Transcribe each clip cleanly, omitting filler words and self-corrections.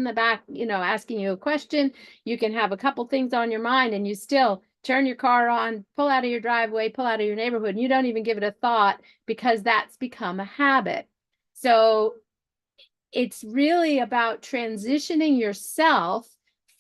in the back, asking you a question. You can have a couple things on your mind and you still turn your car on, pull out of your driveway, pull out of your neighborhood, and you don't even give it a thought because that's become a habit. So it's really about transitioning yourself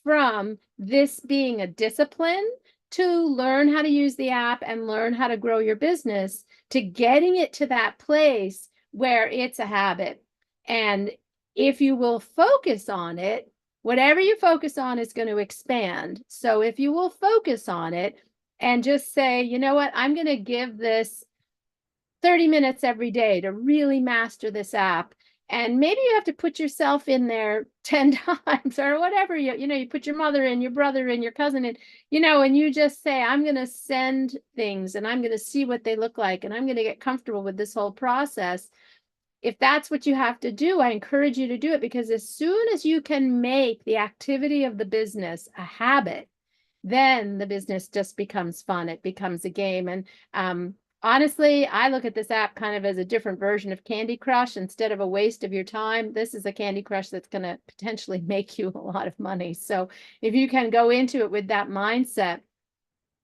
from this being a discipline to learn how to use the app and learn how to grow your business, to getting it to that place where it's a habit. And if you will focus on it, whatever you focus on is going to expand. So if you will focus on it and just say, you know what, I'm going to give this 30 minutes every day to really master this app. And maybe you have to put yourself in there 10 times or whatever, you put your mother in, your brother in, your cousin in, and you just say, I'm going to send things and I'm going to see what they look like. And I'm going to get comfortable with this whole process. If that's what you have to do, I encourage you to do it, because as soon as you can make the activity of the business a habit, then the business just becomes fun. It becomes a game. And honestly, I look at this app kind of as a different version of Candy Crush. Instead of a waste of your time, this is a Candy Crush that's going to potentially make you a lot of money. So if you can go into it with that mindset,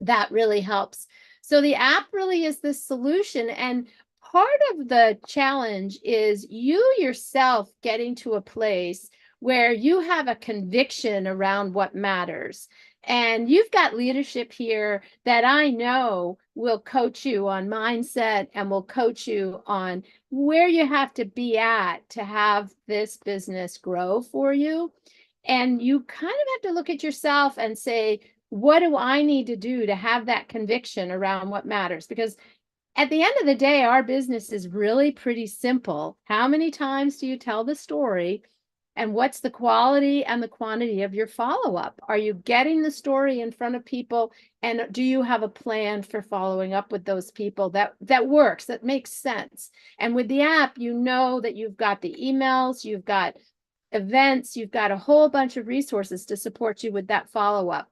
that really helps. So the app really is this solution. And part of the challenge is you yourself getting to a place where you have a conviction around what matters. And you've got leadership here that I know will coach you on mindset and will coach you on where you have to be at to have this business grow for you. And you kind of have to look at yourself and say, what do I need to do to have that conviction around what matters? Because at the end of the day, our business is really pretty simple. How many times do you tell the story? And what's the quality and the quantity of your follow-up? Are you getting the story in front of people? And do you have a plan for following up with those people that works, that makes sense? And with the app, you know that you've got the emails, you've got events, you've got a whole bunch of resources to support you with that follow-up.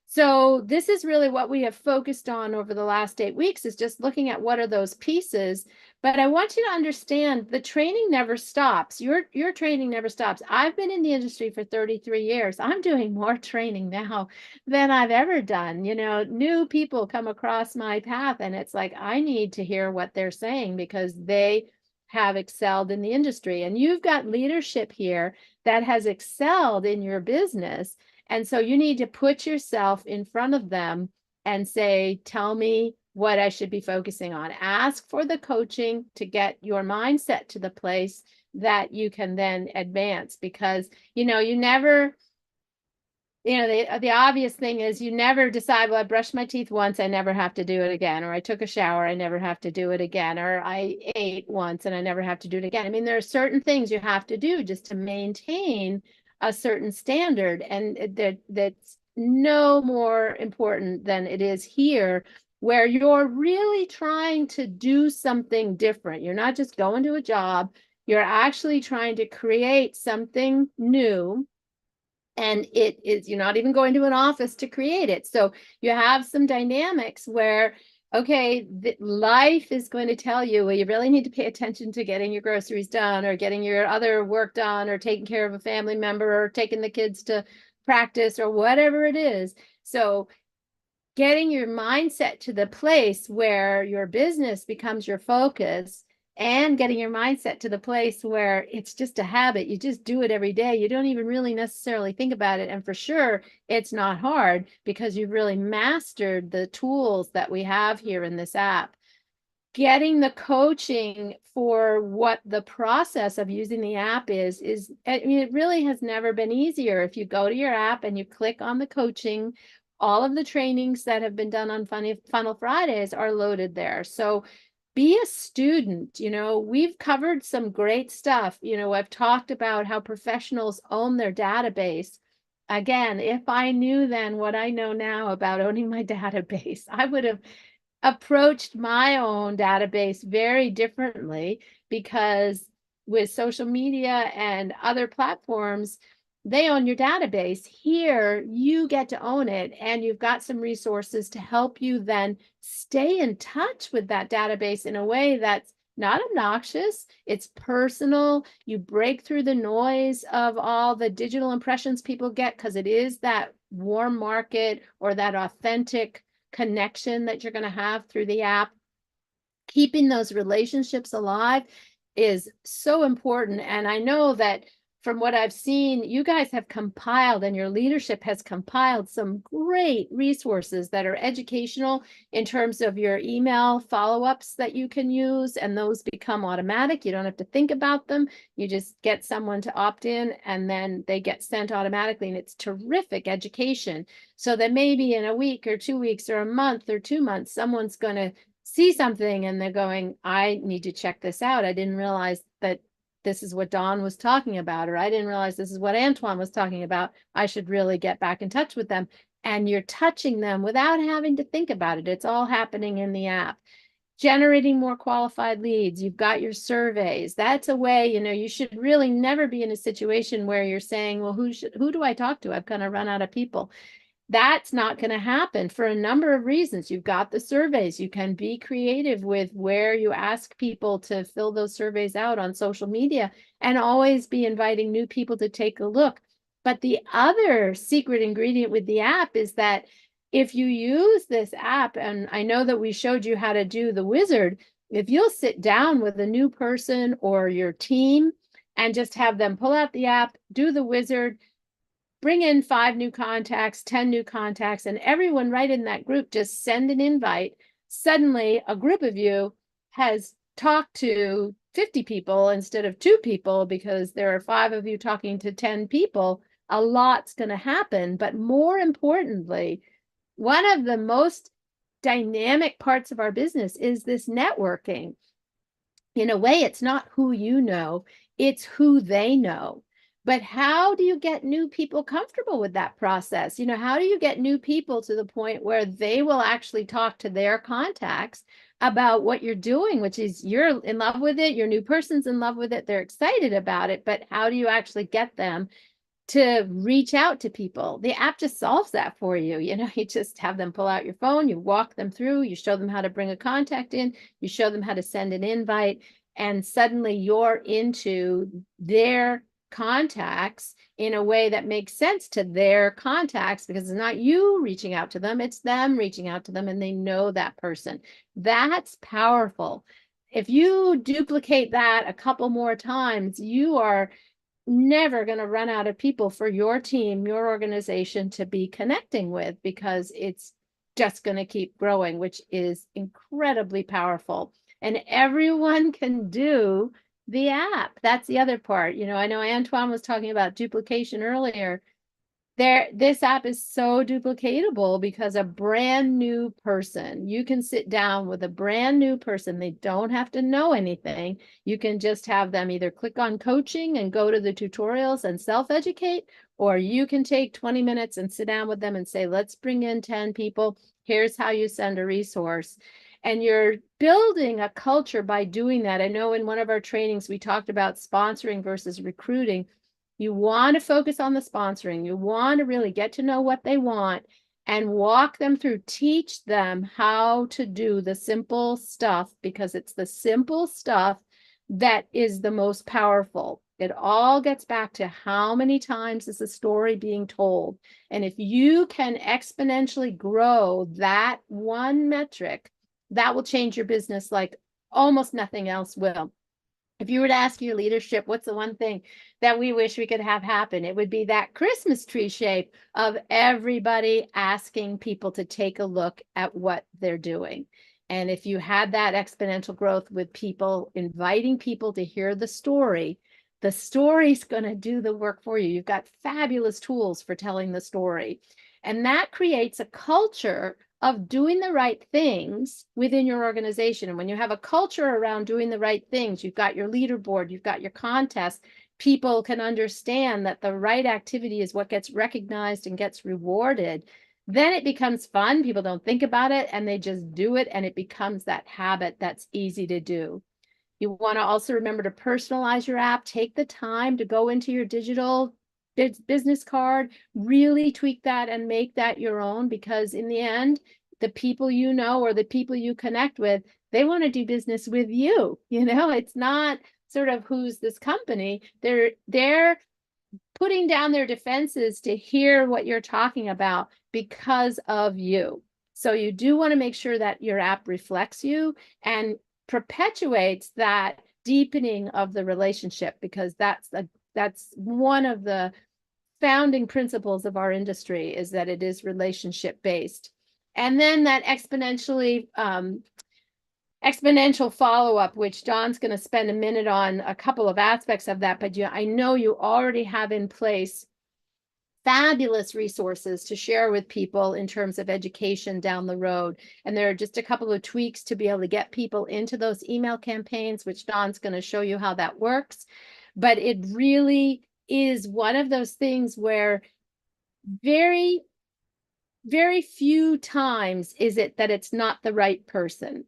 So this is really what we have focused on over the last 8 weeks, is just looking at what are those pieces. But I want you to understand the training never stops. Your training never stops. I've been in the industry for 33 years. I'm doing more training now than I've ever done. New people come across my path and it's like, I need to hear what they're saying because they have excelled in the industry. And you've got leadership here that has excelled in your business. And so you need to put yourself in front of them and say, tell me what I should be focusing on. Ask for the coaching to get your mindset to the place that you can then advance, because, you never, the obvious thing is you never decide, well, I brushed my teeth once, I never have to do it again. Or I took a shower, I never have to do it again. Or I ate once and I never have to do it again. I mean, there are certain things you have to do just to maintain a certain standard, and that's no more important than it is here, where you're really trying to do something different. You're not just going to a job, you're actually trying to create something new. And you're not even going to an office to create it. So you have some dynamics where, okay, life is going to tell you, well, you really need to pay attention to getting your groceries done, or getting your other work done, or taking care of a family member, or taking the kids to practice, or whatever it is. So getting your mindset to the place where your business becomes your focus, and getting your mindset to the place where it's just a habit. You just do it every day. You don't even really necessarily think about it. And for sure, it's not hard because you've really mastered the tools that we have here in this app. Getting the coaching for what the process of using the app is, I mean, it really has never been easier. If you go to your app and you click on the coaching, all of the trainings that have been done on Funnel Fridays are loaded there. So be a student. We've covered some great stuff. I've talked about how professionals own their database. Again, if I knew then what I know now about owning my database, I would have approached my own database very differently, because with social media and other platforms, they own your database. Here, you get to own it, and you've got some resources to help you then stay in touch with that database in a way that's not obnoxious. It's personal. You break through the noise of all the digital impressions people get, because it is that warm market or that authentic connection that you're going to have through the app. Keeping those relationships alive is so important. And I know that from what I've seen, you guys have compiled, and your leadership has compiled, some great resources that are educational in terms of your email follow-ups that you can use, and those become automatic. You don't have to think about them. You just get someone to opt in, and then they get sent automatically, and it's terrific education. So that maybe in a week or 2 weeks or a month or 2 months, someone's going to see something and they're going, I need to check this out. I didn't realize that this is what Dawn was talking about, or I didn't realize this is what Antoine was talking about. I should really get back in touch with them. And you're touching them without having to think about it. It's all happening in the app. Generating more qualified leads. You've got your surveys. That's a way, you should really never be in a situation where you're saying, well, who do I talk to? I've kind of run out of people. That's not going to happen for a number of reasons. You've got the surveys. You can be creative with where you ask people to fill those surveys out on social media, and always be inviting new people to take a look. But the other secret ingredient with the app is that if you use this app, and I know that we showed you how to do the wizard, if you'll sit down with a new person or your team and just have them pull out the app, do the wizard, bring in 5 new contacts, 10 new contacts, and everyone right in that group just send an invite. Suddenly, a group of you has talked to 50 people instead of 2 people, because there are 5 of you talking to 10 people. A lot's going to happen. But more importantly, one of the most dynamic parts of our business is this networking. In a way, it's not who you know, it's who they know. But how do you get new people comfortable with that process? How do you get new people to the point where they will actually talk to their contacts about what you're doing, which is you're in love with it, your new person's in love with it, they're excited about it, but how do you actually get them to reach out to people? The app just solves that for you. You just have them pull out your phone, you walk them through, you show them how to bring a contact in, you show them how to send an invite, and suddenly you're into their contacts in a way that makes sense to their contacts, because it's not you reaching out to them, it's them reaching out to them, and they know that person. That's powerful. If you duplicate that a couple more times, you are never going to run out of people for your team, your organization to be connecting with, because it's just going to keep growing, which is incredibly powerful. And everyone can do the app. That's the other part. I know Antoine was talking about duplication earlier. This app is so duplicatable, because a brand new person, you can sit down with a brand new person. They don't have to know anything. You can just have them either click on coaching and go to the tutorials and self-educate, or you can take 20 minutes and sit down with them and say, let's bring in 10 people. Here's how you send a resource. And you're building a culture by doing that. I know in one of our trainings, we talked about sponsoring versus recruiting. You want to focus on the sponsoring. You want to really get to know what they want and walk them through, teach them how to do the simple stuff, because it's the simple stuff that is the most powerful. It all gets back to how many times is the story being told. And if you can exponentially grow that one metric, that will change your business like almost nothing else will. If you were to ask your leadership, what's the one thing that we wish we could have happen? It would be that Christmas tree shape of everybody asking people to take a look at what they're doing. And if you had that exponential growth with people, inviting people to hear the story's going to do the work for you. You've got fabulous tools for telling the story. And that creates a culture of doing the right things within your organization. And when you have a culture around doing the right things, you've got your leaderboard, you've got your contest, people can understand that the right activity is what gets recognized and gets rewarded. Then it becomes fun. People don't think about it and they just do it, and it becomes that habit that's easy to do. You want to also remember to personalize your app. Take the time to go into your digital business card, really tweak that and make that your own, because in the end, the people you know or the people you connect with, They want to do business with you. You know, it's not sort of who's this company. They're putting down their defenses to hear what you're talking about because of you. So you do want to make sure that your app reflects you and perpetuates that deepening of the relationship, because that's one of the founding principles of our industry, is that it is relationship based. And then that exponential follow-up, which Don's going to spend a minute on a couple of aspects of that, but I know you already have in place fabulous resources to share with people in terms of education down the road. And there are just a couple of tweaks to be able to get people into those email campaigns, which Don's going to show you how that works. But it really is one of those things where very, very few times is it that it's not the right person.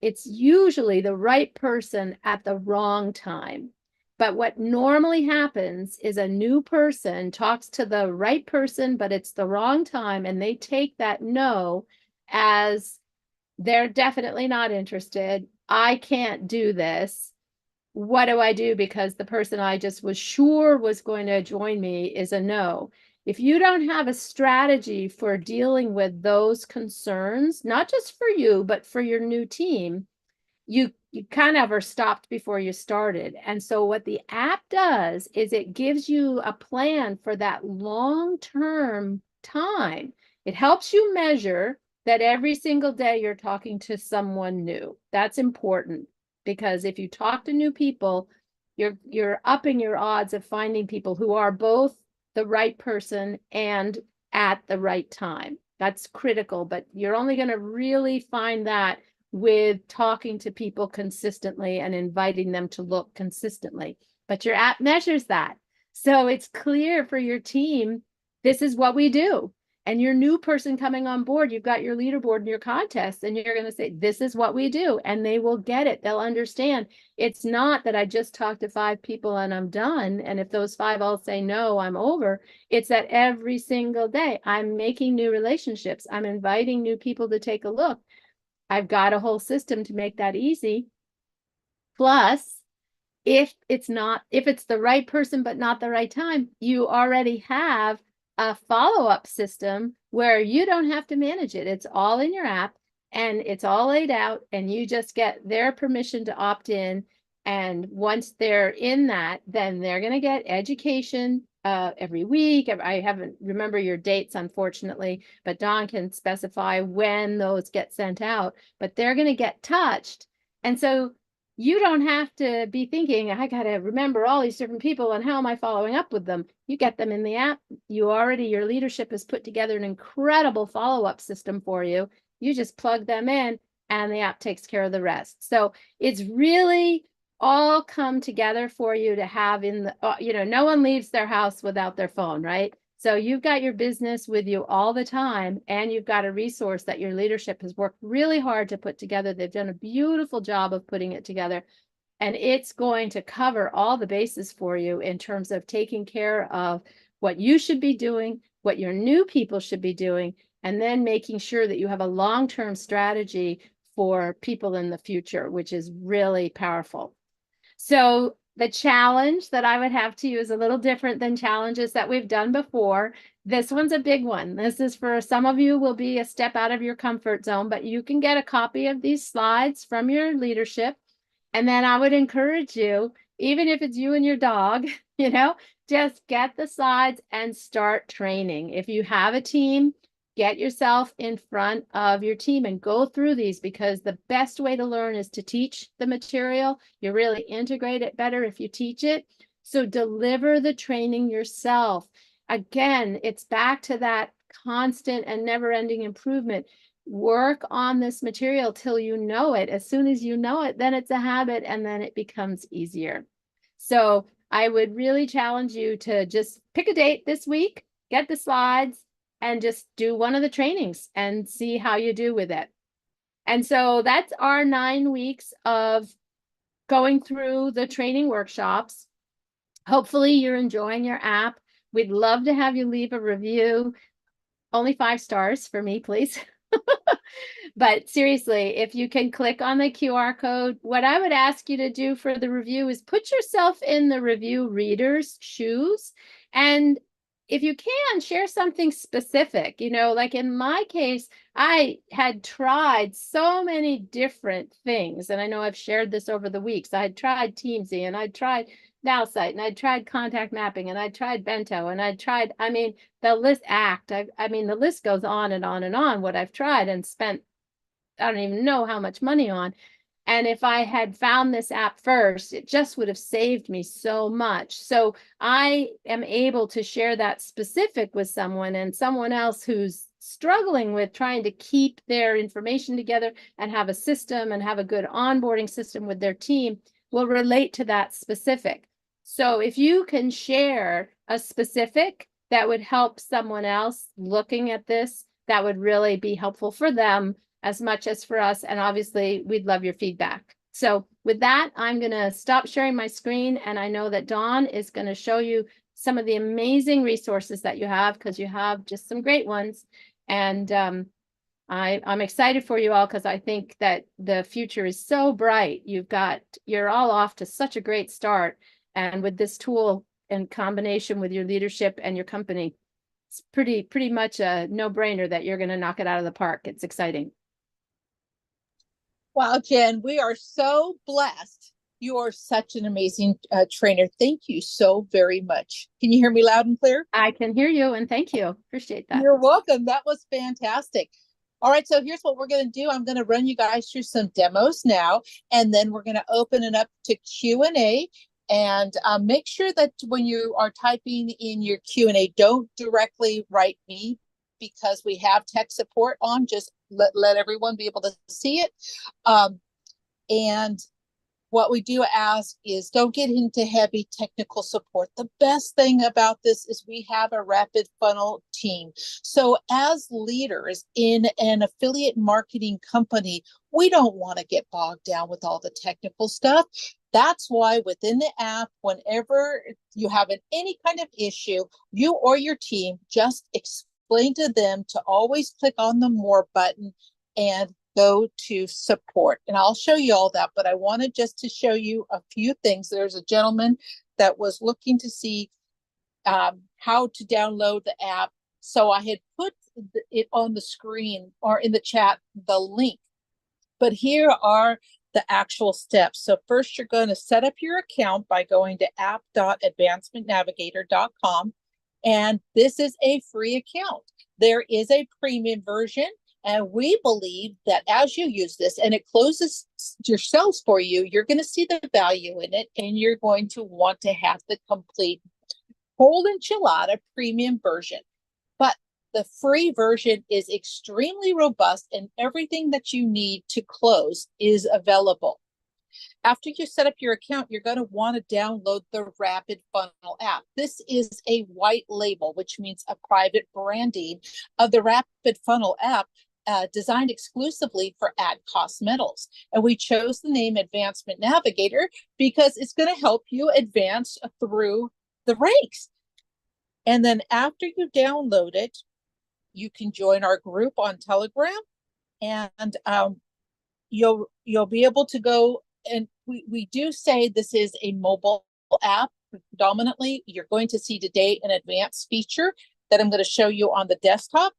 It's usually the right person at the wrong time. But what normally happens is a new person talks to the right person, but it's the wrong time, and they take that no as they're definitely not interested. I can't do this. What do I do? Because the person I just was sure was going to join me is a no. If you don't have a strategy for dealing with those concerns, not just for you, but for your new team, you kind of are stopped before you started. And so what the app does is it gives you a plan for that long-term time. It helps you measure that every single day you're talking to someone new. That's important, because if you talk to new people, you're upping your odds of finding people who are both the right person and at the right time. That's critical, but you're only going to really find that with talking to people consistently and inviting them to look consistently. But your app measures that. So it's clear for your team, this is what we do. And your new person coming on board, you've got your leaderboard and your contest, and you're going to say, this is what we do. And they will get it. They'll understand. It's not that I just talked to 5 people and I'm done. And if those 5 all say no, I'm over. It's that every single day I'm making new relationships. I'm inviting new people to take a look. I've got a whole system to make that easy. Plus, if it's the right person, but not the right time, you already have a follow-up system where you don't have to manage it. It's all in your app and it's all laid out, and you just get their permission to opt in. And once they're in that, then they're going to get education every week. I haven't remember your dates, unfortunately, but Don can specify when those get sent out, but they're going to get touched. And so you don't have to be thinking, I got to remember all these different people and how am I following up with them? You get them in the app. Your leadership has put together an incredible follow-up system for you. You just plug them in and the app takes care of the rest. So it's really all come together for you to have in the, no one leaves their house without their phone, right? So you've got your business with you all the time, and you've got a resource that your leadership has worked really hard to put together. They've done a beautiful job of putting it together, and it's going to cover all the bases for you in terms of taking care of what you should be doing, what your new people should be doing, and then making sure that you have a long-term strategy for people in the future, which is really powerful. So the challenge that I would have to you is a little different than challenges that we've done before. This one's a big one. This is for some of you will be a step out of your comfort zone, but you can get a copy of these slides from your leadership. And then I would encourage you, even if it's you and your dog, just get the slides and start training. If you have a team, get yourself in front of your team and go through these, because the best way to learn is to teach the material. You really integrate it better if you teach it. So deliver the training yourself. Again, it's back to that constant and never-ending improvement. Work on this material till you know it. As soon as you know it, then it's a habit, and then it becomes easier. So I would really challenge you to just pick a date this week, get the slides, and just do one of the trainings and see how you do with it. And so that's our 9 weeks of going through the training workshops. Hopefully you're enjoying your app. We'd love to have you leave a review. Only 5 stars for me, please. But seriously, if you can click on the QR code, what I would ask you to do for the review is put yourself in the review reader's shoes. And if you can, share something specific. Like in my case, I had tried so many different things. And I know I've shared this over the weeks. I had tried Teamsy, and I'd tried NowSite, and I'd tried contact mapping, and I'd tried Bento, and I'd tried, the list the list goes on and on and on, what I've tried and spent, I don't even know how much money on. And if I had found this app first, it just would have saved me so much. So I am able to share that specific with someone, and someone else who's struggling with trying to keep their information together and have a system and have a good onboarding system with their team will relate to that specific. So if you can share a specific that would help someone else looking at this, that would really be helpful for them as much as for us. And obviously, we'd love your feedback. So with that, I'm going to stop sharing my screen. And I know that Dawn is going to show you some of the amazing resources that you have, because you have just some great ones. And I'm excited for you all, because I think that the future is so bright. You're all off to such a great start. And with this tool in combination with your leadership and your company, it's pretty much a no-brainer that you're going to knock it out of the park. It's exciting. Wow, Jen, we are so blessed. You are such an amazing trainer. Thank you so very much. Can you hear me loud and clear? I can hear you, and thank you. Appreciate that. You're welcome. That was fantastic. All right, so here's what we're going to do. I'm going to run you guys through some demos now, and then we're going to open it up to Q&A. And make sure that when you are typing in your Q&A, don't directly write me, because we have tech support on. Just let everyone be able to see it. And what we do ask is, don't get into heavy technical support. The best thing about this is we have a RapidFunnel team. So as leaders in an affiliate marketing company, we don't want to get bogged down with all the technical stuff. That's why within the app, whenever you have any kind of issue, you or your team just explain to them to always click on the More button and go to support. And I'll show you all that, but I wanted just to show you a few things. There's a gentleman that was looking to see how to download the app. So I had put it on the screen or in the chat, the link. But here are the actual steps. So first, you're going to set up your account by going to app.advancements.navigator.com. And this is a free account. There is a premium version. And we believe that as you use this and it closes your cells for you, you're going to see the value in it, and you're going to want to have the complete cold enchilada premium version. But the free version is extremely robust, and everything that you need to close is available. After you set up your account, you're going to want to download the RapidFunnel app. This is a white label, which means a private branding of the RapidFunnel app, designed exclusively for ad cost metals. And we chose the name Advancement Navigator because it's going to help you advance through the ranks. And then after you download it, you can join our group on Telegram, and you'll be able to go. And we do say this is a mobile app predominantly. You're going to see today an advanced feature that I'm going to show you on the desktop.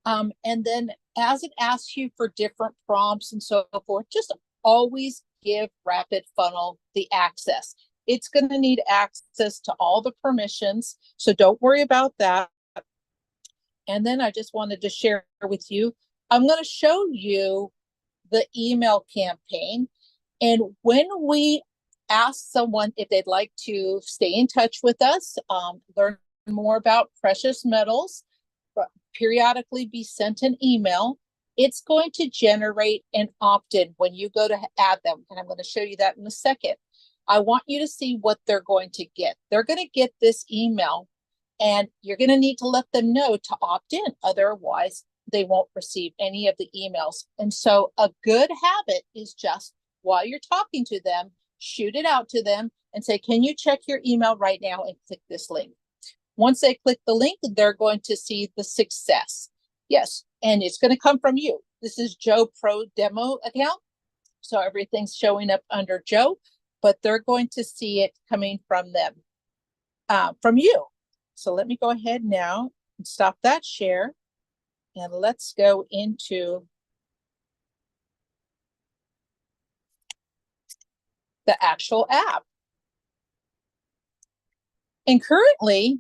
And then as it asks you for different prompts and so forth, just always give RapidFunnel the access. It's going to need access to all the permissions, so don't worry about that. And then I just wanted to share with you, I'm going to show you the email campaign. And when we ask someone if they'd like to stay in touch with us, learn more about precious metals, periodically be sent an email, it's going to generate an opt-in when you go to add them. And I'm going to show you that in a second. I want you to see what they're going to get. They're going to get this email, and you're going to need to let them know to opt in. Otherwise, they won't receive any of the emails. And so a good habit is just while you're talking to them, shoot it out to them and say, can you check your email right now and click this link? Once they click the link, they're going to see the success. Yes, and it's going to come from you. This is Joe Pro Demo account. So everything's showing up under Joe, but they're going to see it coming from them, from you. So let me go ahead now and stop that share. And let's go into the actual app. And currently,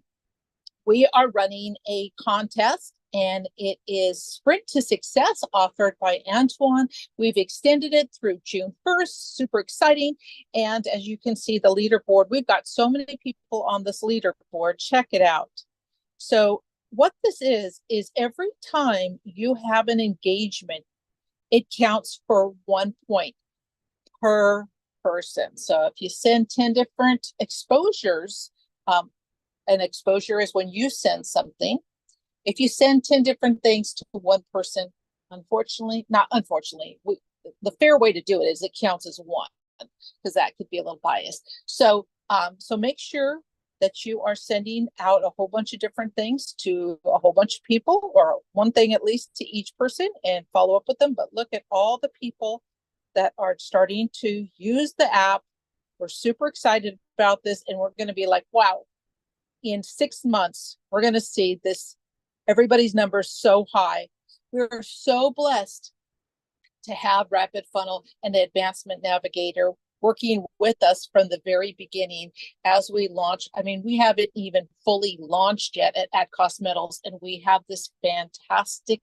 we are running a contest, and it is Sprint to Success offered by Antione. We've extended it through June 1st, super exciting. And as you can see, the leaderboard, we've got so many people on this leaderboard. Check it out. So what this is every time you have an engagement, it counts for 1 point per person. So if you send 10 different exposures, an exposure is when you send something. If you send 10 different things to one person, not unfortunately, the fair way to do it is it counts as one, because that could be a little biased. So, so make sure that you are sending out a whole bunch of different things to a whole bunch of people, or one thing at least to each person, and follow up with them. But look at all the people that are starting to use the app. We're super excited about this, and we're going to be like, wow, in 6 months, we're going to see this, everybody's numbers so high. We're so blessed to have RapidFunnel and the Advancement Navigator working with us from the very beginning as we launch. I mean, we haven't even fully launched yet at Cost Metals, and we have this fantastic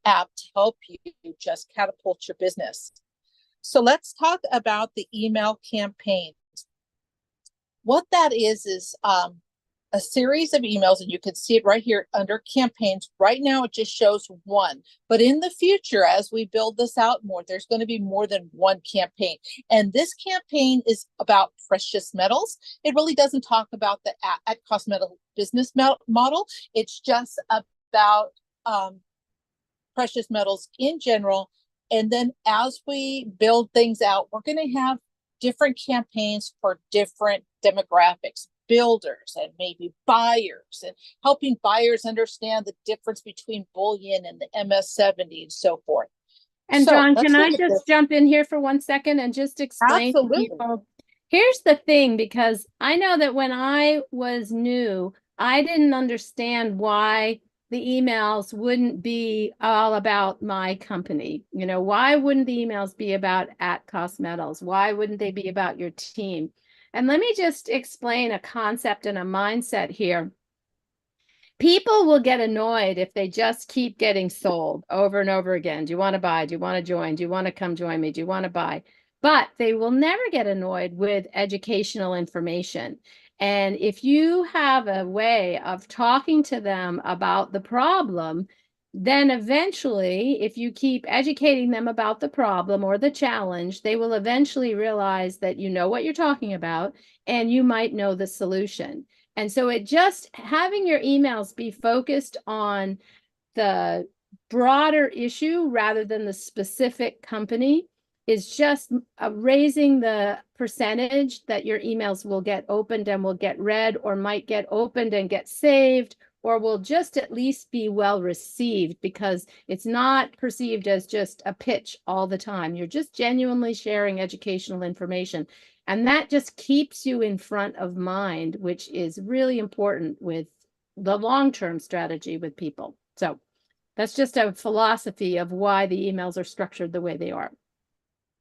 app to help you just catapult your business. So let's talk about the email campaigns. What that is a series of emails, and you can see it right here under campaigns. Right now, it just shows one, but in the future, as we build this out more, there's going to be more than one campaign. And this campaign is about precious metals. It really doesn't talk about the at Cost Metal business model. It's just about precious metals in general. And then as we build things out, we're going to have different campaigns for different demographics, builders and maybe buyers, and helping buyers understand the difference between bullion and the MS-70 and so forth. And so, John, can I just jump in here for 1 second and just explain to people? Here's the thing, because I know that when I was new, I didn't understand why the emails wouldn't be all about my company. You know, why wouldn't the emails be about at Cost Metals? Why wouldn't they be about your team? And let me just explain a concept and a mindset here. People will get annoyed if they just keep getting sold over and over again. Do you want to buy? Do you want to join? Do you want to come join me? Do you want to buy? But they will never get annoyed with educational information. And if you have a way of talking to them about the problem, then eventually, if you keep educating them about the problem or the challenge, they will eventually realize that you know what you're talking about and you might know the solution. And so it just having your emails be focused on the broader issue rather than the specific company is just raising the percentage that your emails will get opened and will get read, or might get opened and get saved, or will just at least be well received, because it's not perceived as just a pitch all the time. You're just genuinely sharing educational information. And that just keeps you in front of mind, which is really important with the long-term strategy with people. So that's just a philosophy of why the emails are structured the way they are.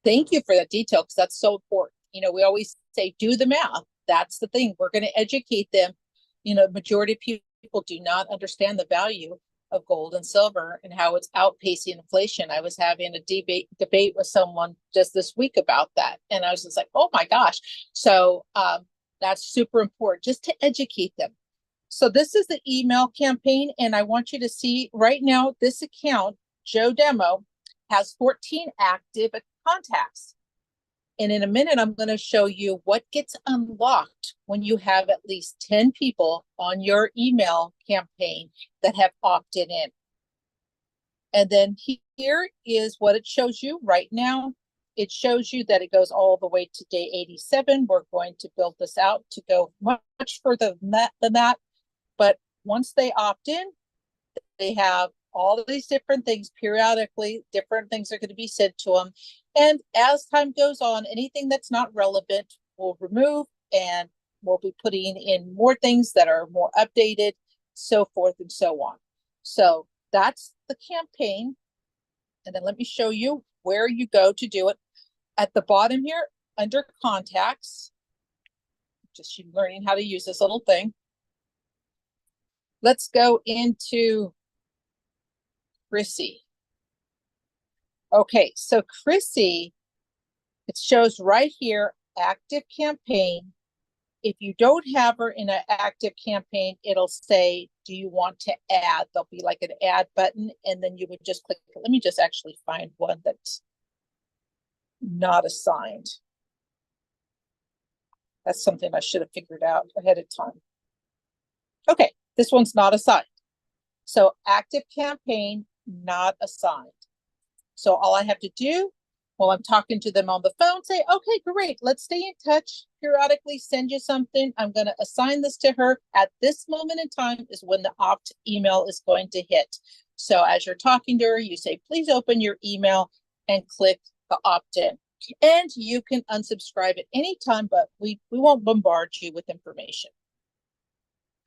Thank you for that detail, because that's so important. You know, we always say, do the math. That's the thing. We're going to educate them. You know, majority of people do not understand the value of gold and silver and how it's outpacing inflation. I was having a debate with someone just this week about that. And I was just like, oh my gosh. So that's super important, just to educate them. So this is the email campaign. And I want you to see right now, this account, Joe Demo, has 14 active contacts. And in a minute, I'm going to show you what gets unlocked when you have at least 10 people on your email campaign that have opted in. And then here is what it shows you right now. It shows you that it goes all the way to day 87. We're going to build this out to go much further than that. But once they opt in, they have all of these different things periodically. Different things are going to be sent to them. And as time goes on, anything that's not relevant, we'll remove, and we'll be putting in more things that are more updated, so forth and so on. So that's the campaign. And then let me show you where you go to do it. At the bottom here, under contacts, just you learning how to use this little thing. Let's go into Chrissy. Okay, so Chrissy, it shows right here, active campaign. If you don't have her in an active campaign, it'll say, do you want to add? There'll be like an add button, and then you would just click. Let me just actually find one that's not assigned. That's something I should have figured out ahead of time. Okay, this one's not assigned. So active campaign, not assigned. So all I have to do while I'm talking to them on the phone, say, okay, great, let's stay in touch, periodically send you something. I'm going to assign this to her at this moment in time is when the opt email is going to hit. So as you're talking to her, you say, please open your email and click the opt-in. And you can unsubscribe at any time, but we won't bombard you with information.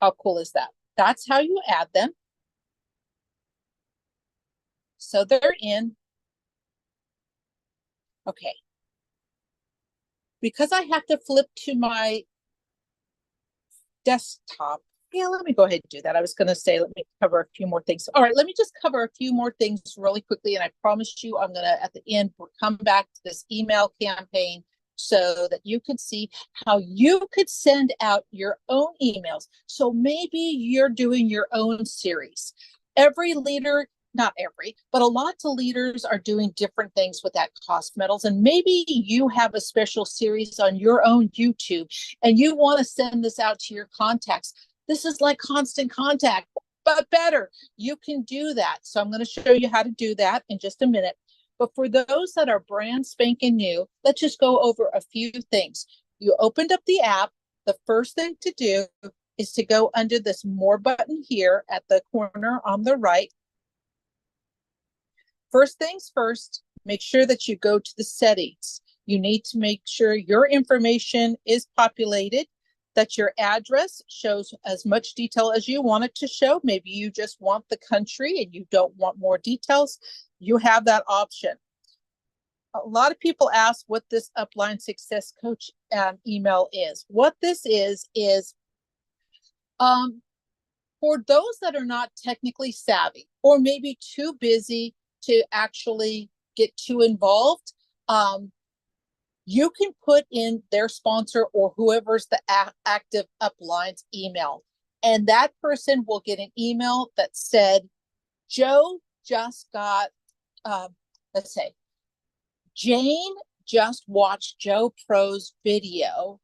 How cool is that? That's how you add them. So they're in. Okay. Because I have to flip to my desktop. Yeah, let me go ahead and do that. I was going to say, let me cover a few more things. All right, let me just cover a few more things really quickly. And I promise you, I'm going to, at the end, come back to this email campaign so that you could see how you could send out your own emails. So maybe you're doing your own series. Every leader, not every, but a lot of leaders are doing different things with that cost metals. And maybe you have a special series on your own YouTube and you want to send this out to your contacts. This is like Constant Contact, but better. You can do that. So I'm going to show you how to do that in just a minute. But for those that are brand spanking new, let's just go over a few things. You opened up the app. The first thing to do is to go under this More button here at the corner on the right. First things first, make sure that you go to the settings. You need to make sure your information is populated, that your address shows as much detail as you want it to show. Maybe you just want the country and you don't want more details. You have that option. A lot of people ask what this Upline Success Coach email is. What this is for those that are not technically savvy or maybe too busy to actually get too involved, you can put in their sponsor or whoever's the active upline's email. And that person will get an email that said, Joe just got, let's say, Jane just watched Joe Pro's video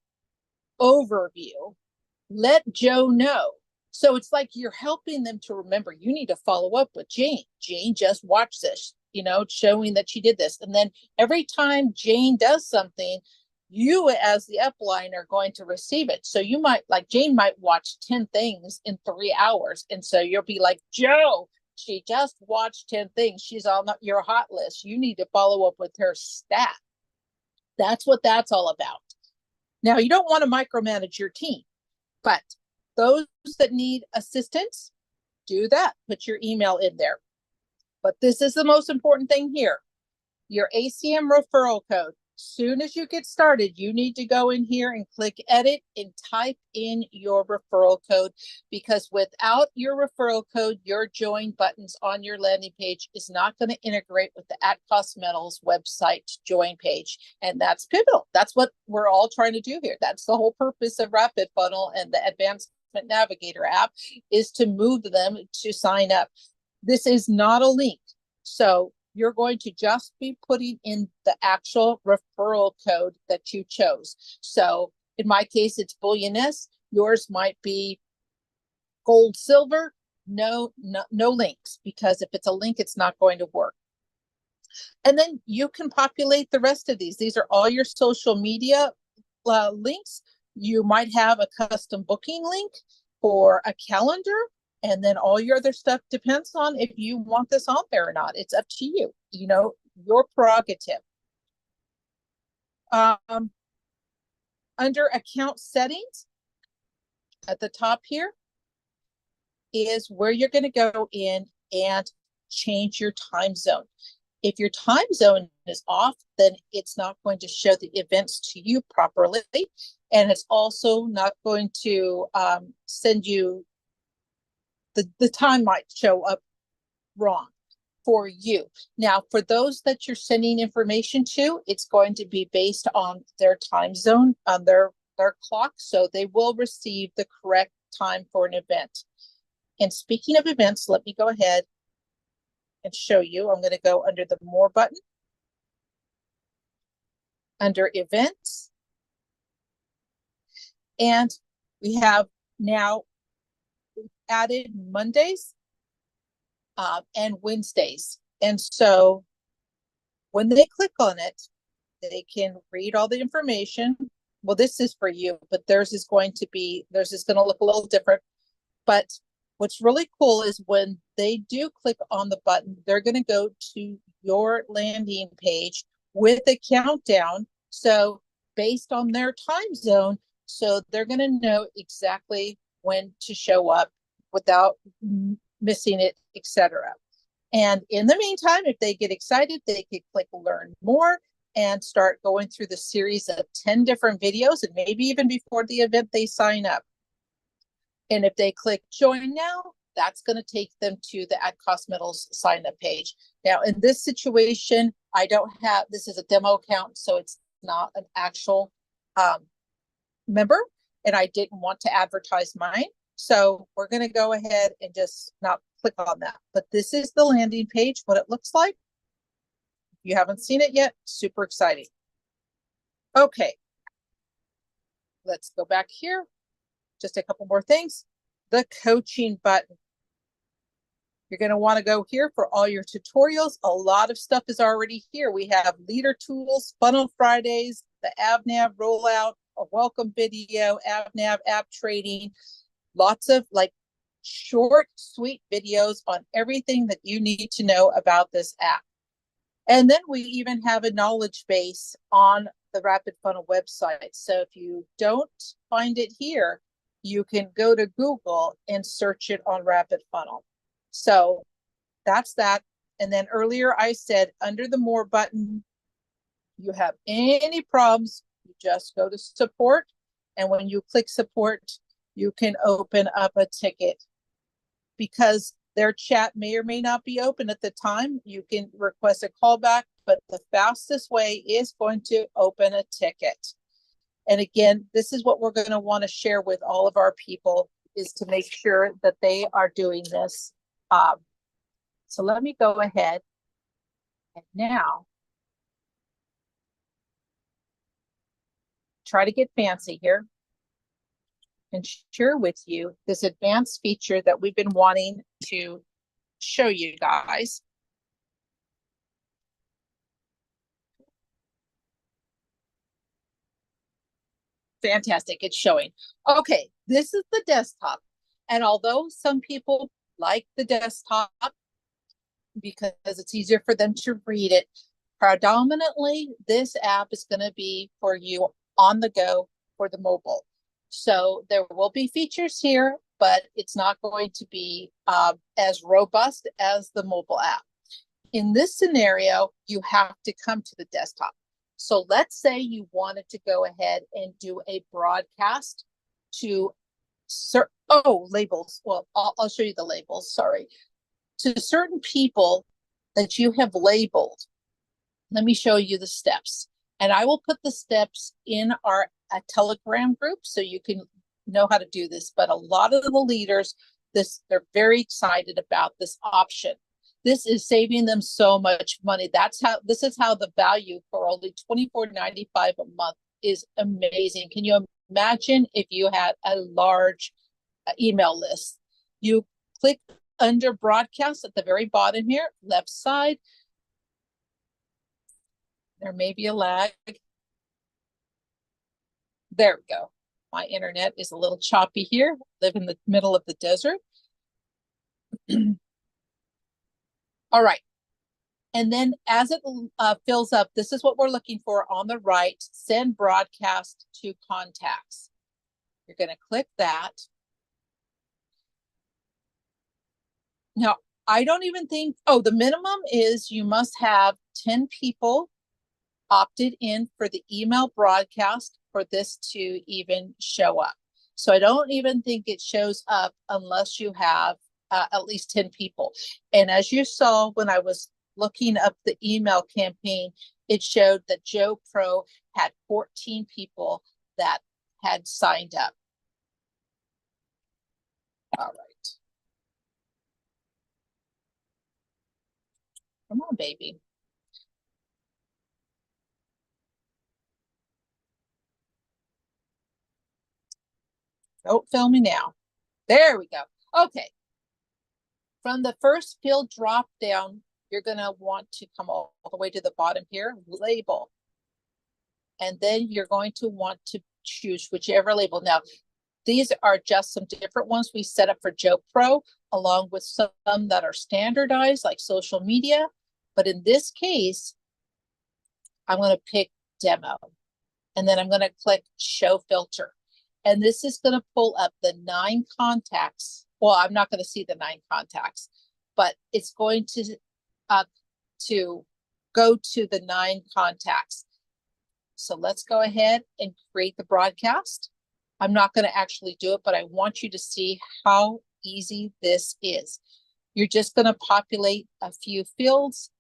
overview. Let Joe know. So it's like you're helping them to remember, you need to follow up with Jane. Jane just watched this, showing that she did this. And then every time Jane does something, you as the upline are going to receive it. So you might, like Jane might watch 10 things in 3 hours. And so you'll be like, Joe, she just watched 10 things. She's on your hot list. You need to follow up with her stat. That's what that's all about. Now, you don't want to micromanage your team, but those that need assistance, do that. Put your email in there. But this is the most important thing here. Your ACM referral code. Soon as you get started, you need to go in here and click edit and type in your referral code, because without your referral code, your join buttons on your landing page is not going to integrate with the @Cost Metals website join page. And that's pivotal. That's what we're all trying to do here. That's the whole purpose of RapidFunnel and the Advancement Navigator app, is to move them to sign up. This is not a link. So you're going to just be putting in the actual referral code that you chose. So in my case, it's Bullioness. Yours might be Gold Silver. No links, because if it's a link, it's not going to work. And then you can populate the rest of these. These are all your social media links. You might have a custom booking link for a calendar. And then all your other stuff depends on if you want this on there or not. It's up to you, you know, your prerogative. Under account settings at the top here is where you're going to go in and change your time zone. If your time zone is off, then it's not going to show the events to you properly. And it's also not going to send you, the time might show up wrong for you. Now, for those that you're sending information to, it's going to be based on their time zone, on their clock. So they will receive the correct time for an event. And speaking of events, let me go ahead and show you. I'm going to go under the More button. Under Events. And we have now added Mondays and Wednesdays. And so when they click on it, they can read all the information. Well, this is for you, but theirs is going to look a little different. But what's really cool is when they do click on the button, they're going to go to your landing page with a countdown. So based on their time zone, so they're going to know exactly when to show up without missing it, etc. And in the meantime, if they get excited, they can click Learn More and start going through the series of 10 different videos, and maybe even before the event, they sign up. And if they click Join Now, that's going to take them to the AdCosmetals sign up page. Now, in this situation, this is a demo account, so it's not an actual member, and I didn't want to advertise mine. So we're going to go ahead and just not click on that. But this is the landing page, what it looks like. If you haven't seen it yet, super exciting. Okay. Let's go back here. Just a couple more things. The coaching button. You're going to want to go here for all your tutorials. A lot of stuff is already here. We have leader tools, funnel Fridays, the AdvNav rollout, a welcome video, AdvNav app trading, lots of like short, sweet videos on everything that you need to know about this app. And then we even have a knowledge base on the RapidFunnel website. So if you don't find it here, you can go to Google and search it on RapidFunnel. So that's that. And then earlier I said under the More button, you have any problems, you just go to Support. And when you click Support, you can open up a ticket. Because their chat may or may not be open at the time, you can request a callback, but the fastest way is going to open a ticket. And again, this is what we're going to want to share with all of our people, is to make sure that they are doing this. So let me go ahead and now try to get fancy here and share with you this advanced feature that we've been wanting to show you guys. Fantastic, it's showing. Okay, this is the desktop. And although some people like the desktop because it's easier for them to read it, predominantly this app is going to be for you on the go for the mobile. So there will be features here, but it's not going to be as robust as the mobile app. In this scenario, you have to come to the desktop. So let's say you wanted to go ahead and do a broadcast to labels. Well, I'll show you the labels. Sorry. To certain people that you have labeled. Let me show you the steps. And I will put the steps in our Telegram group so you can know how to do this. But a lot of the leaders, they're very excited about this option. This is saving them so much money. This is how the value for only $24.95 a month is amazing. Can you imagine if you had a large email list? You click under broadcast at the very bottom here, left side. There may be a lag. There we go. My internet is a little choppy here. Live in the middle of the desert. All right. And then as it fills up, this is what we're looking for on the right, send broadcast to contacts. You're going to click that. Now, I don't even think, oh, the minimum is you must have 10 people opted in for the email broadcast for this to even show up. So I don't even think it shows up unless you have at least 10 people. And as you saw when I was looking up the email campaign, it showed that Joe Pro had 14 people that had signed up. All right. Come on, baby. Don't fail me now. There we go. Okay. From the first field drop down, you're going to want to come all the way to the bottom here, label. And then you're going to want to choose whichever label. Now, these are just some different ones we set up for Joe Pro, along with some that are standardized like social media. But in this case, I'm going to pick demo. And then I'm going to click show filter. And this is going to pull up the 9 contacts. Well, I'm not going to see the 9 contacts, but it's going to go to the 9 contacts. So let's go ahead and create the broadcast. I'm not going to actually do it, but I want you to see how easy this is. You're just going to populate a few fields.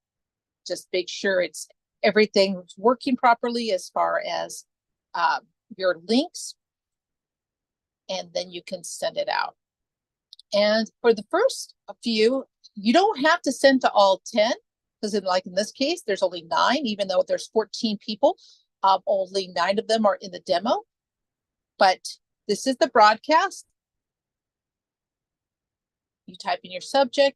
Just make sure it's everything's working properly as far as your links. And then you can send it out. And for the first few, you don't have to send to all 10, because in this case, there's only 9, even though there's 14 people, only 9 of them are in the demo. But this is the broadcast. You type in your subject,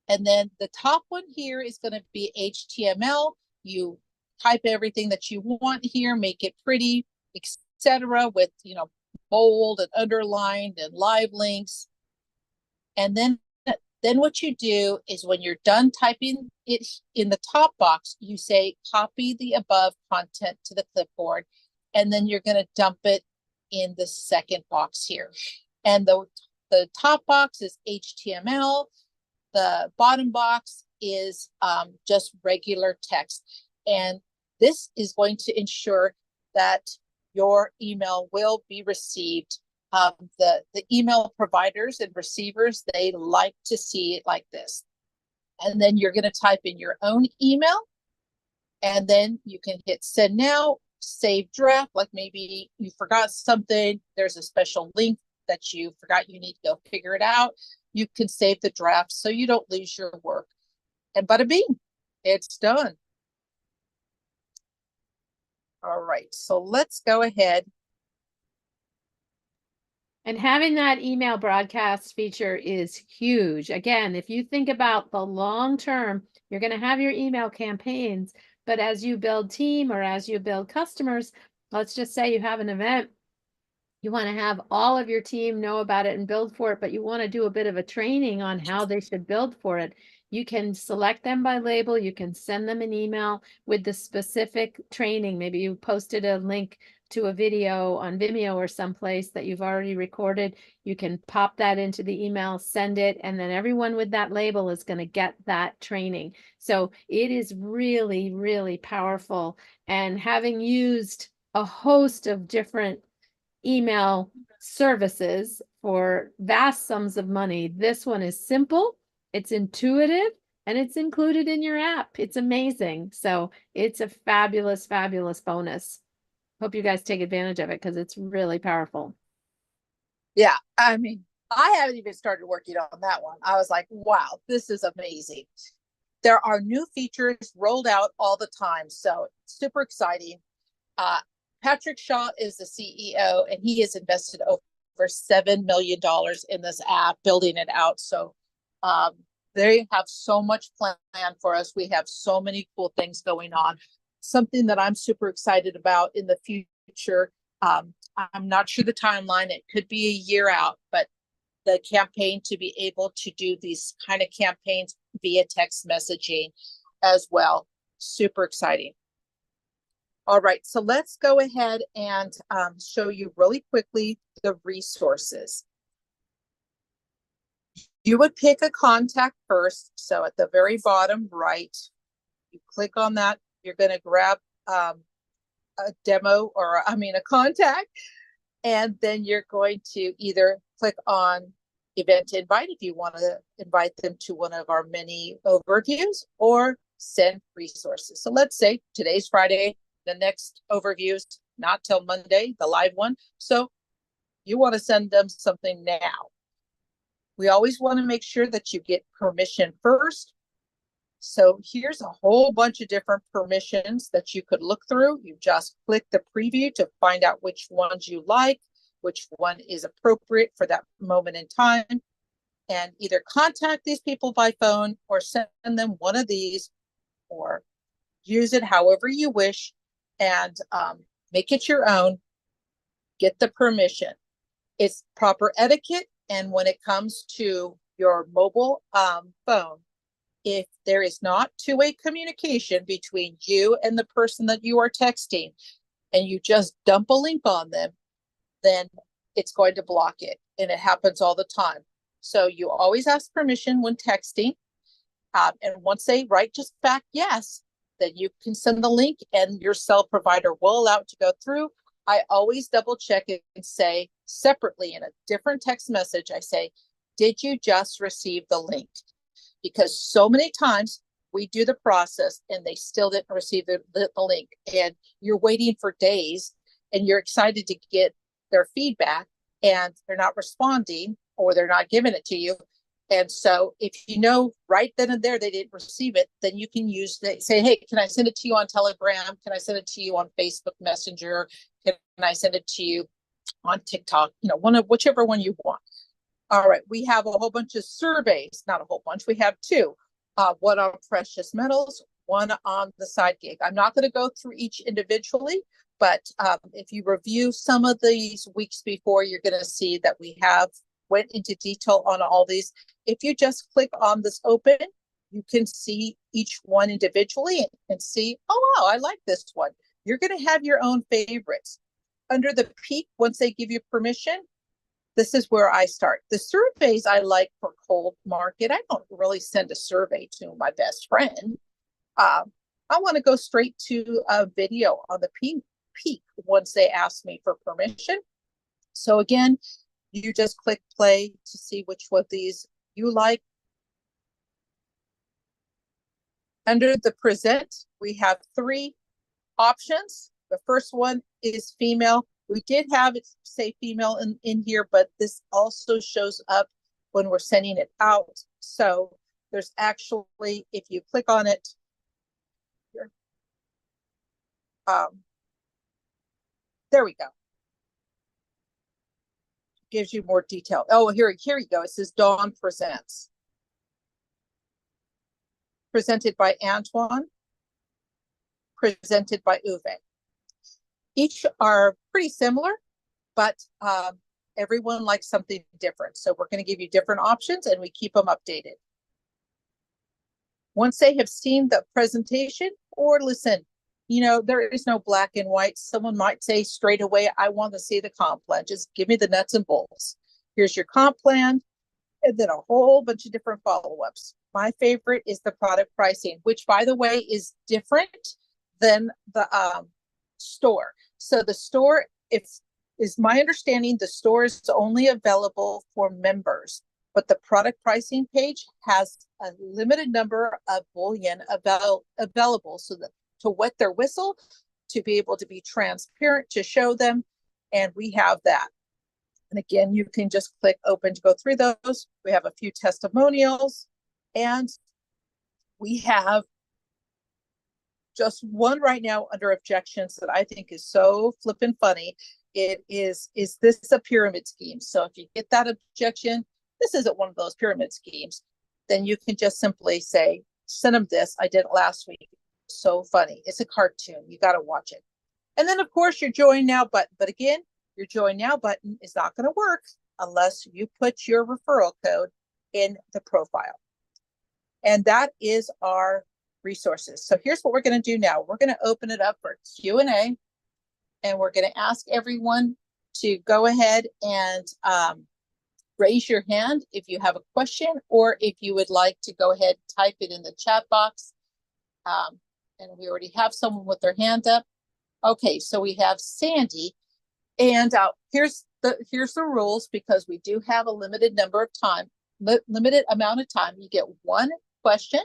and then the top one here is going to be HTML. You type everything that you want here, make it pretty, etc., with bold and underlined and live links. And then what you do is when you're done typing it in the top box, you say copy the above content to the clipboard, and then you're going to dump it in the second box here. And the top box is HTML. The bottom box is just regular text. And this is going to ensure that your email will be received. The email providers and receivers, they like to see it like this. And then you're going to type in your own email, and then you can hit send now, save draft, like maybe you forgot something, there's a special link that you forgot, you need to go figure it out. You can save the draft so you don't lose your work. And bada bing, it's done. All right, so let's go ahead. And having that email broadcast feature is huge. Again, if you think about the long term, you're going to have your email campaigns, but as you build team or as you build customers, let's just say you have an event, you want to have all of your team know about it and build for it, but you want to do a bit of a training on how they should build for it. You can select them by label. You can send them an email with the specific training. Maybe you posted a link to a video on Vimeo or someplace that you've already recorded. You can pop that into the email, send it, and then everyone with that label is going to get that training. So it is really, really powerful. And having used a host of different email services for vast sums of money, this one is simple, it's intuitive, and it's included in your app. It's amazing. So it's a fabulous, fabulous bonus. Hope you guys take advantage of it because it's really powerful. Yeah, I mean, I haven't even started working on that one. I was like, wow, this is amazing. There are new features rolled out all the time, so super exciting. Patrick Shaw is the CEO, and he has invested over $7 million in this app, building it out. So they have so much planned for us. We have so many cool things going on. Something that I'm super excited about in the future. I'm not sure the timeline. It could be a year out, but the campaign to be able to do these kind of campaigns via text messaging as well. Super exciting. All right, so let's go ahead and show you really quickly the resources. You would pick a contact first. So at the very bottom right, you click on that. You're going to grab a demo, or a contact, and then you're going to either click on event invite if you want to invite them to one of our many overviews, or send resources. So let's say today's Friday, the next overview is not till Monday, the live one. So you want to send them something now. We always want to make sure that you get permission first. So here's a whole bunch of different permissions that you could look through. You just click the preview to find out which ones you like, which one is appropriate for that moment in time, and either contact these people by phone or send them one of these, or use it however you wish, and make it your own. Get the permission. It's proper etiquette. And when it comes to your mobile phone, if there is not two-way communication between you and the person that you are texting, and you just dump a link on them, then it's going to block it. And it happens all the time. So you always ask permission when texting. And once they write just back yes, then you can send the link and your cell provider will allow it to go through. I always double check it and say separately in a different text message, I say, did you just receive the link? Because so many times we do the process and they still didn't receive the link, and you're waiting for days and you're excited to get their feedback and they're not responding, or they're not giving it to you. And so if you know right then and there they didn't receive it, then you can say, hey, can I send it to you on Telegram? Can I send it to you on Facebook Messenger? Can I send it to you on TikTok? Whichever one you want. All right, we have a whole bunch of surveys, not a whole bunch, we have two, one on precious metals, one on the side gig. I'm not going to go through each individually, but if you review some of these weeks before, you're going to see that we have went into detail on all these. If you just click on this open, you can see each one individually and see, oh, wow, I like this one. You're going to have your own favorites. Under the peak, once they give you permission, this is where I start. The surveys I like for cold market. I don't really send a survey to my best friend. I want to go straight to a video on the peak once they ask me for permission. So again, you just click play to see which one of these you like. Under the present, we have three options. The first one is female. We did have it say female in here, but this also shows up when we're sending it out. So there's actually, if you click on it, here, there we go. Gives you more detail. Oh, here you go. It says Dawn presents. Presented by Antoine. Presented by Uwe. Each are pretty similar, but everyone likes something different. So we're going to give you different options and we keep them updated. Once they have seen the presentation, or listen, there is no black and white. Someone might say straight away, I want to see the comp plan. Just give me the nuts and bolts. Here's your comp plan, and then a whole bunch of different follow-ups. My favorite is the product pricing, which, by the way, is different than the store. So the store, is my understanding, the store is only available for members, but the product pricing page has a limited number of bullion available, so that to wet their whistle, to be able to be transparent, to show them, and we have that. And again, you can just click open to go through those. We have a few testimonials, and we have just one right now under objections that I think is so flippin' funny. It is this a pyramid scheme? So if you get that objection, this isn't one of those pyramid schemes, then you can just simply say, send them this. I did it last week. So funny. It's a cartoon. You got to watch it. And then, of course, your join now button. But again, your join now button is not going to work unless you put your referral code in the profile. And that is our resources. So here's what we're going to do now. We're going to open it up for Q&A, and we're going to ask everyone to go ahead and raise your hand if you have a question, or if you would like to go ahead and type it in the chat box. And we already have someone with their hand up. Okay, so we have Sandy, and here's the rules, because we do have a limited limited amount of time. You get one question,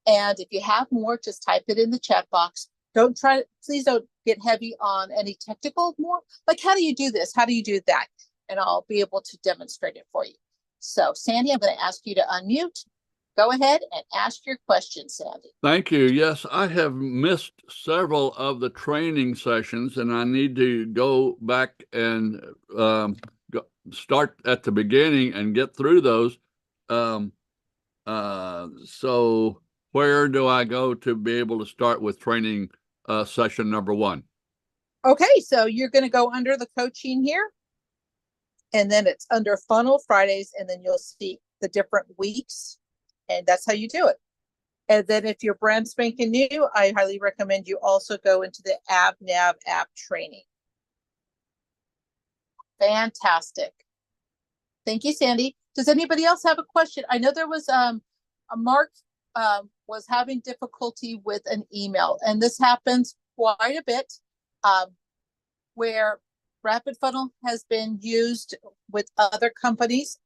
and if you have more, just type it in the chat box. Please don't get heavy on any technical more. Like, how do you do this? How do you do that? And I'll be able to demonstrate it for you. So Sandy, I'm going to ask you to unmute. Go ahead and ask your question, Sandy. Thank you. Yes, I have missed several of the training sessions, and I need to go back and start at the beginning and get through those. So where do I go to be able to start with training session number 1? Okay, so you're going to go under the coaching here, and then it's under funnel Fridays, and then you'll see the different weeks, and that's how you do it. And then if you're brand spanking new, I highly recommend you also go into the AdvNav app training. Fantastic. Thank you, Sandy. Does anybody else have a question? I know there was a Mark was having difficulty with an email, and this happens quite a bit, where RapidFunnel has been used with other companies.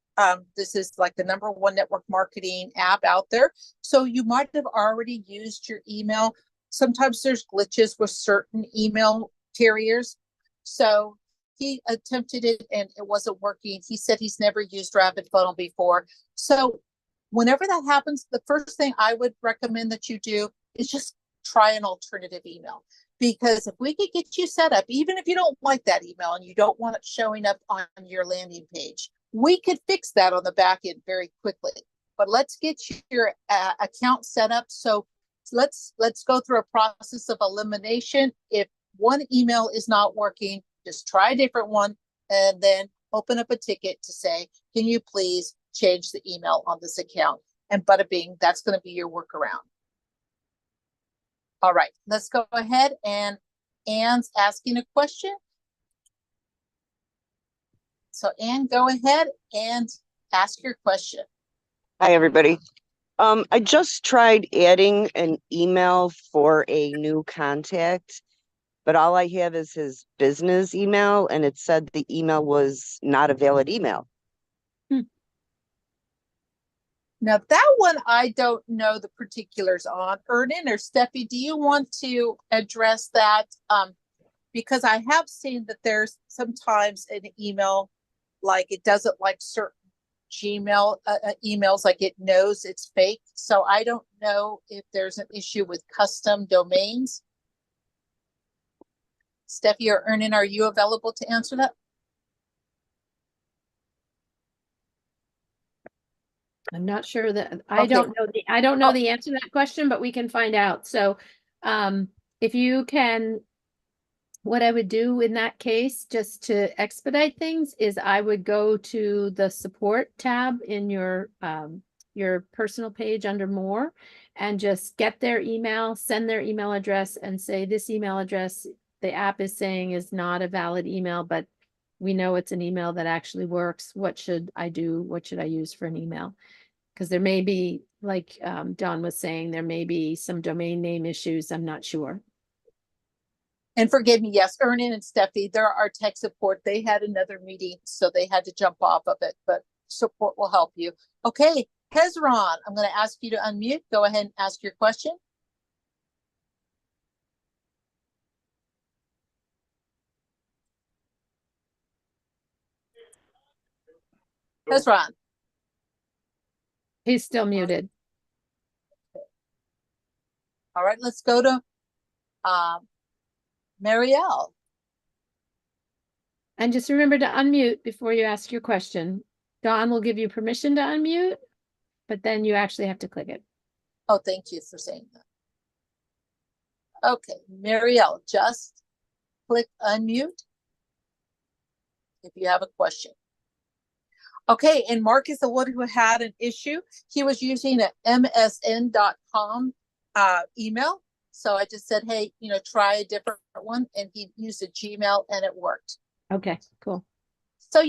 This is like the #1 network marketing app out there. So you might have already used your email. Sometimes there's glitches with certain email carriers. So he attempted it and it wasn't working. He said he's never used RapidFunnel before. So whenever that happens, the first thing I would recommend that you do is just try an alternative email. Because if we could get you set up, even if you don't like that email and you don't want it showing up on your landing page, we could fix that on the back end very quickly. But let's get your account set up. So let's go through a process of elimination. If one email is not working, just try a different one, and then open up a ticket to say, can you please change the email on this account? And bada bing, that's going to be your workaround. All right, let's go ahead, and Anne's asking a question. So Anne, go ahead and ask your question. Hi, everybody. I just tried adding an email for a new contact, but all I have is his business email, and it said the email was not a valid email. Now that one, I don't know the particulars on. Erden or Steffi, do you want to address that? Because I have seen that there's sometimes an email, like it doesn't like certain Gmail emails, like it knows it's fake. So I don't know if there's an issue with custom domains. Steffi or Erden, are you available to answer that? I'm not sure that I don't know the answer to that question, but we can find out. So if you can, what I would do in that case, just to expedite things, is I would go to the support tab in your personal page under more, and just get their email, send their email address, and say, this email address the app is saying is not a valid email, but we know it's an email that actually works. What should I do? What should I use for an email? Because there may be, like Don was saying, there may be some domain name issues. I'm not sure. And forgive me, yes, Erden and Steffi, there are tech support. They had another meeting, so they had to jump off of it, but support will help you. Okay, Hezron, I'm going to ask you to unmute. Go ahead and ask your question. Hezron. He's still muted. All right, let's go to Marielle. And just remember to unmute before you ask your question. Don will give you permission to unmute, but then you actually have to click it. Oh, thank you for saying that. Okay, Marielle, just click unmute if you have a question. Okay, and Mark is the one who had an issue. He was using an msn.com email. So I just said, hey, try a different one. And he used a Gmail and it worked. Okay, cool. So,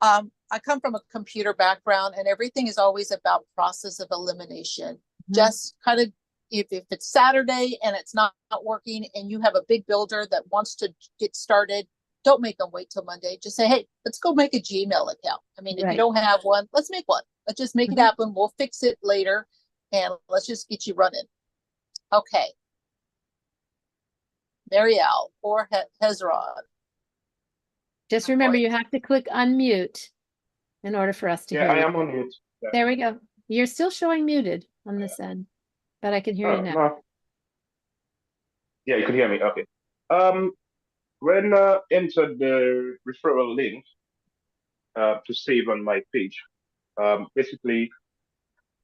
I come from a computer background and everything is always about process of elimination. Just kind of, if it's Saturday and it's not working and you have a big builder that wants to get started, don't make them wait till Monday. Just say, hey, let's go make a Gmail account. I mean, if you don't have one, let's make one. Let's just make it happen. We'll fix it later and let's just get you running. Okay. Marielle or Hezron. Just remember, you have to click unmute in order for us to hear you. Yeah, I am on mute. Yeah. There we go. You're still showing muted on this end, but I can hear you now. No. Yeah, you can hear me. Okay. When entered the referral link to save on my page, basically,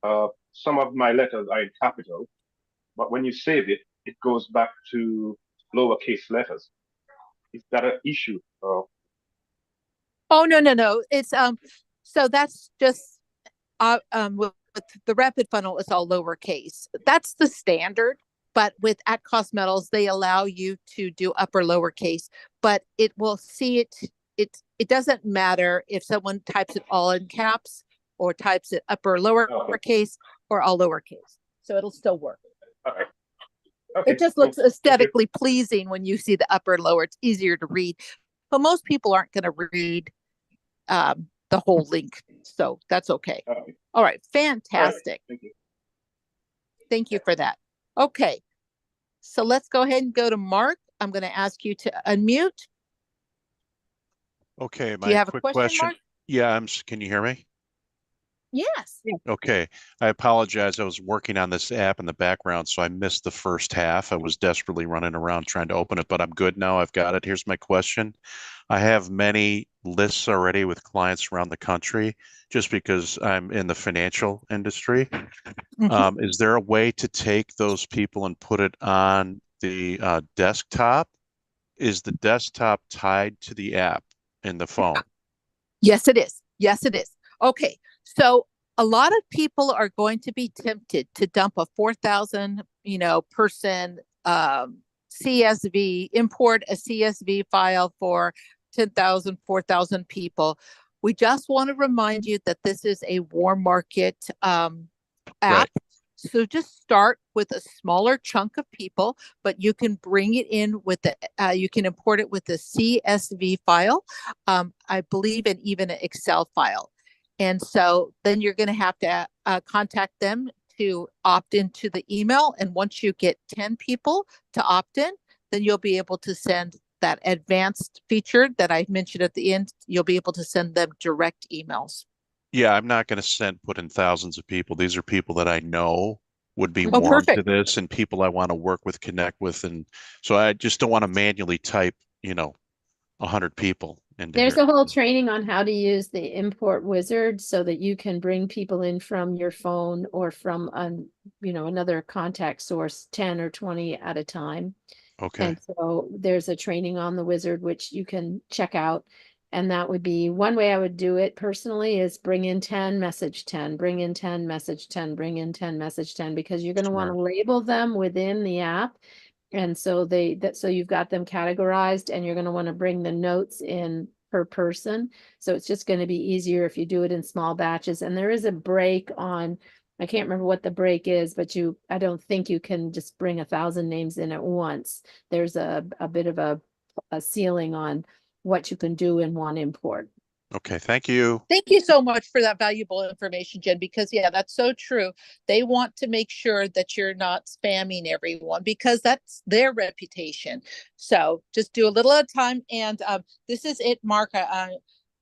some of my letters are in capital, but when you save it, it goes back to lowercase letters. Is that an issue? Oh, no. It's so that's just with the RapidFunnel, it's all lowercase. That's the standard. But with @CostMetals, they allow you to do upper lowercase, but it will see it. It doesn't matter if someone types it all in caps or types it upper lowercase or all lowercase. So it'll still work. Okay. Okay. It just looks aesthetically pleasing when you see the upper lower. It's easier to read. But most people aren't going to read the whole link. So that's okay. All right. Fantastic. All right. Thank you. Thank you for that. Okay. So let's go ahead and go to Mark. I'm going to ask you to unmute. Okay. Do you have quick a question, Mark? Yeah. Can you hear me? Yes. Okay. I apologize. I was working on this app in the background, so I missed the first half. I was desperately running around trying to open it, but I'm good now. I've got it. Here's my question. I have many lists already with clients around the country just because I'm in the financial industry. Is there a way to take those people and put it on the desktop? Is the desktop tied to the app in the phone? Yes, it is. Yes, it is. Okay. So a lot of people are going to be tempted to dump a 4,000, person CSV, import a CSV file for 10,000, 4,000 people. We just want to remind you that this is a warm market app. Right. So just start with a smaller chunk of people, but you can bring it in with you can import it with the CSV file, I believe, and even an Excel file. And so then you're going to have to contact them to opt into the email. And once you get 10 people to opt in, then you'll be able to send that advanced feature that I mentioned at the end. You'll be able to send them direct emails. Yeah, I'm not going to put in thousands of people. These are people that I know would be warm to this and people I want to work with, connect with. And so I just don't want to manually type, 100 people into There's here. a whole training on how to use the import wizard so that you can bring people in from your phone or from another contact source, 10 or 20 at a time. Okay. And so there's a training on the wizard which you can check out. And that would be one way I would do it personally is bring in 10, message 10, bring in 10, message 10, bring in 10, message 10, because you're going to want to label them within the app. And so so you've got them categorized and you're going to want to bring the notes in per person. So it's just going to be easier if you do it in small batches. And there is a break on, I can't remember what the break is, but I don't think you can just bring 1,000 names in at once. There's a bit of a ceiling on what you can do in one import. Okay, thank you. Thank you so much for that valuable information, Jen, because that's so true. They want to make sure that you're not spamming everyone because that's their reputation. So just do a little at a time. And this is it, Mark.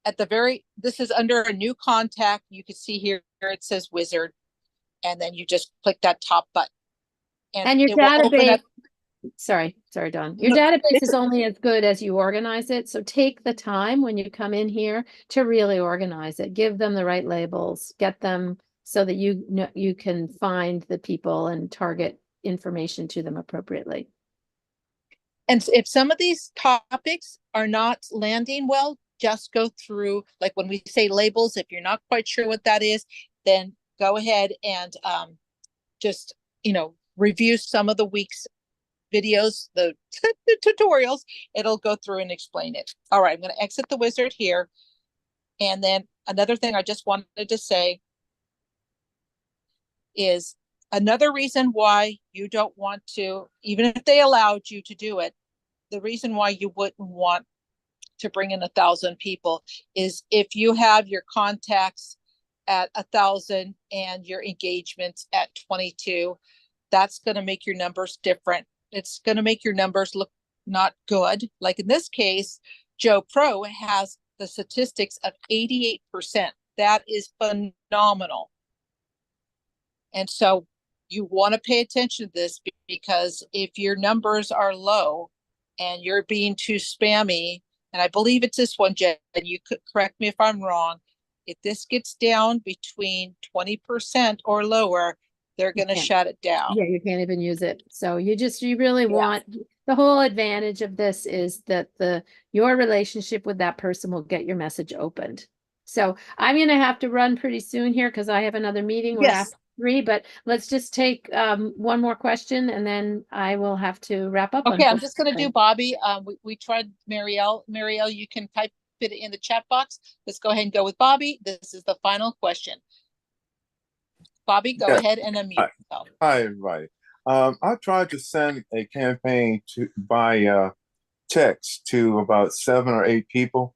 This is under a new contact. You can see here it says wizard. And then you just click that top button. And your database. Sorry, Dawn. Your database is only as good as you organize it. So take the time when you come in here to really organize it. Give them the right labels. Get them so that you can find the people and target information to them appropriately. And if some of these topics are not landing well, just go through, like when we say labels, if you're not quite sure what that is, then go ahead and just, review some of the week's videos, the tutorials. It'll go through and explain it. All right, I'm going to exit the wizard here. And then another thing I just wanted to say is another reason why you don't want to, even if they allowed you to do it, the reason why you wouldn't want to bring in 1,000 people is if you have your contacts at 1,000 and your engagements at 22, that's going to make your numbers different. It's going to make your numbers look not good. Like in this case, Joe Pro has the statistics of 88%. That is phenomenal. And so you want to pay attention to this, because if your numbers are low and you're being too spammy, and I believe it's this one, Jen, and you could correct me if I'm wrong, if this gets down between 20% or lower, they're going to shut it down. Yeah, you can't even use it. So you really want, the whole advantage of this is that your relationship with that person will get your message opened. So I'm going to have to run pretty soon here because I have another meeting. We're after 3, but let's just take one more question and then I will have to wrap up. Okay, I'm just going to do Bobby. We tried Marielle. Marielle, you can type it in the chat box. Let's go ahead and go with Bobby. This is the final question. Bobby, go ahead and unmute yourself. Hi, everybody. I tried to send a campaign by text to about 7 or 8 people,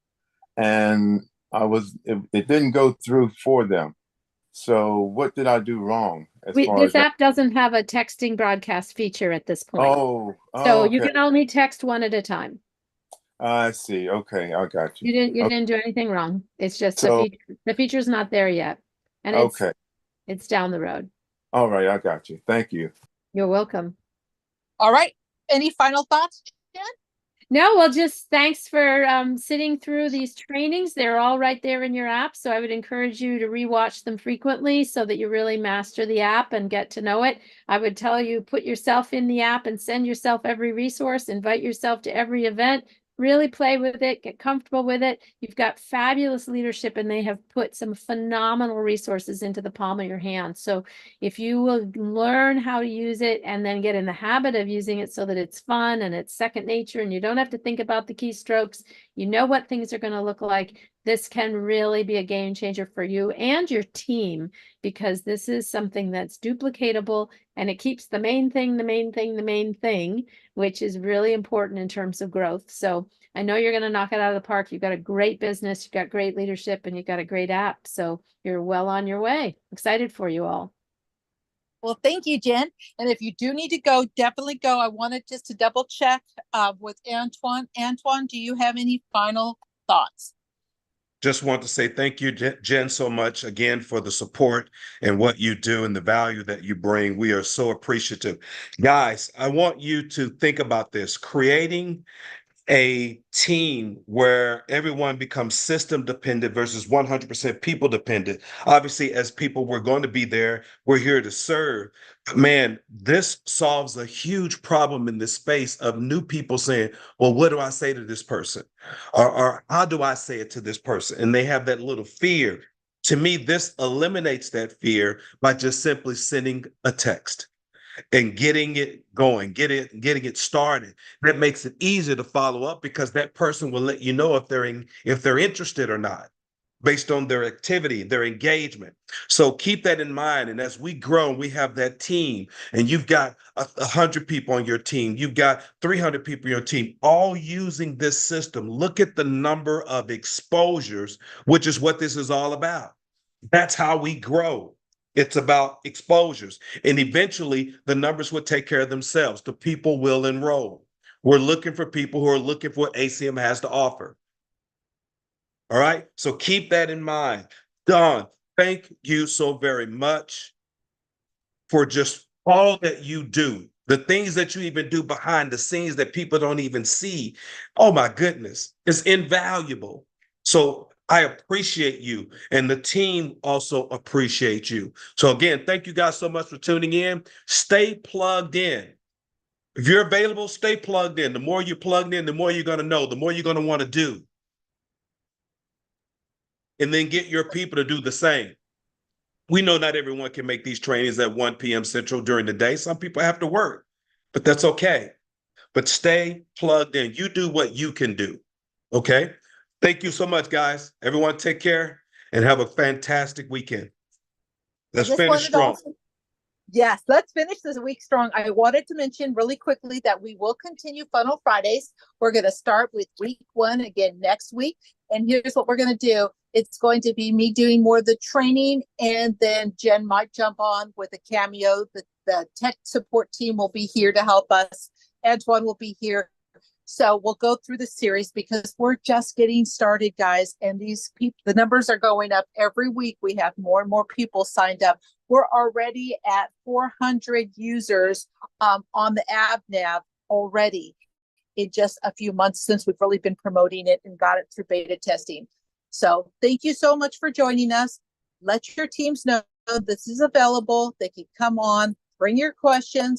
and it didn't go through for them. So what did I do wrong? This app doesn't have a texting broadcast feature at this point. So okay. You can only text one at a time. I see. Okay, I got you. You didn't do anything wrong. It's just the feature's not there yet, and it's down the road. All right, I got you. Thank you. You're welcome. All right. Any final thoughts, Jen? No, well, just thanks for sitting through these trainings. They're all right there in your app. So I would encourage you to rewatch them frequently so that you really master the app and get to know it. I would tell you, put yourself in the app and send yourself every resource, invite yourself to every event. Really play with it, get comfortable with it. You've got fabulous leadership and they have put some phenomenal resources into the palm of your hand. So if you will learn how to use it and then get in the habit of using it so that it's fun and it's second nature and you don't have to think about the keystrokes, you know what things are going to look like. This can really be a game changer for you and your team, because this is something that's duplicatable and it keeps the main thing, which is really important in terms of growth. So I know you're going to knock it out of the park. You've got a great business, you've got great leadership, and you've got a great app. So you're well on your way. Excited for you all. Well, thank you, Jen. And if you do need to go, definitely go. I wanted just to double check with Antoine. Antoine, do you have any final thoughts? Just want to say thank you, Jen, so much again for the support and what you do and the value that you bring. We are so appreciative. Guys, I want you to think about this. Creating a team where everyone becomes system dependent versus 100% people dependent. Obviously, as people, we're going to be there. We're here to serve. But man, this solves a huge problem in this space of new people saying, well, what do I say to this person? Or how do I say it to this person? And they have that little fear. To me, this eliminates that fear by just simply sending a text and getting it going, getting it started. That makes it easier to follow up, because that person will let you know if they're interested or not, based on their activity, their engagement. So keep that in mind. And as we grow, we have that team, and you've got 100 people on your team, you've got 300 people on your team, all using this system. Look at the number of exposures, which is what this is all about. That's how we grow. It's about exposures. And eventually the numbers will take care of themselves. The people will enroll. We're looking for people who are looking for what ACM has to offer. All right. So keep that in mind. Don, thank you so very much for just all that you do. The things that you even do behind the scenes that people don't even see. Oh my goodness. It's invaluable. So I appreciate you, and the team also appreciates you. So again, thank you guys so much for tuning in. Stay plugged in. If you're available, stay plugged in. The more you're plugged in, the more you're going to know, the more you're going to want to do. and then get your people to do the same. We know not everyone can make these trainings at 1 p.m. Central during the day. Some people have to work, but that's okay. But stay plugged in. You do what you can do. Okay? Thank you so much, guys. Everyone take care and have a fantastic weekend. Let's finish strong. Yes, let's finish this week strong. I wanted to mention really quickly that we will continue Funnel Fridays. We're going to start with week 1 again next week. And here's what we're going to do. It's going to be me doing more of the training, and then Jen might jump on with a cameo. The tech support team will be here to help us. Antoine will be here. So we'll go through the series because we're just getting started, guys. And these people, the numbers are going up every week. We have more and more people signed up. We're already at 400 users on the AdvNav already in just a few months since we've really been promoting it and got it through beta testing. So thank you so much for joining us. Let your teams know this is available. They can come on, bring your questions,